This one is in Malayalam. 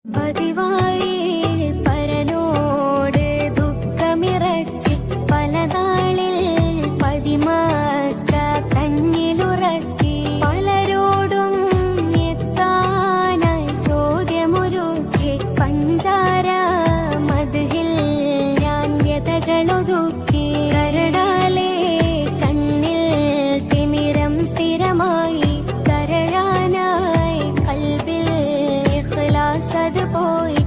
പതിവായി പരനോട് ദുഃഖമിറക്കി പലതാളിൽ പതിമാക്ക തന്നിലുറക്കി പലരോടും എത്താനായി ചോദ്യമൊരുക്കി പഞ്ചാര മധുഹിൽ ഞാൻ വ്യതകളൊതുക്കി കരടാലെ കണ്ണിൽ തിമിരം സ്ഥിരമായി കരയാനായി കൽബിൽ ഇഖ്ലാസ് അത് പോയി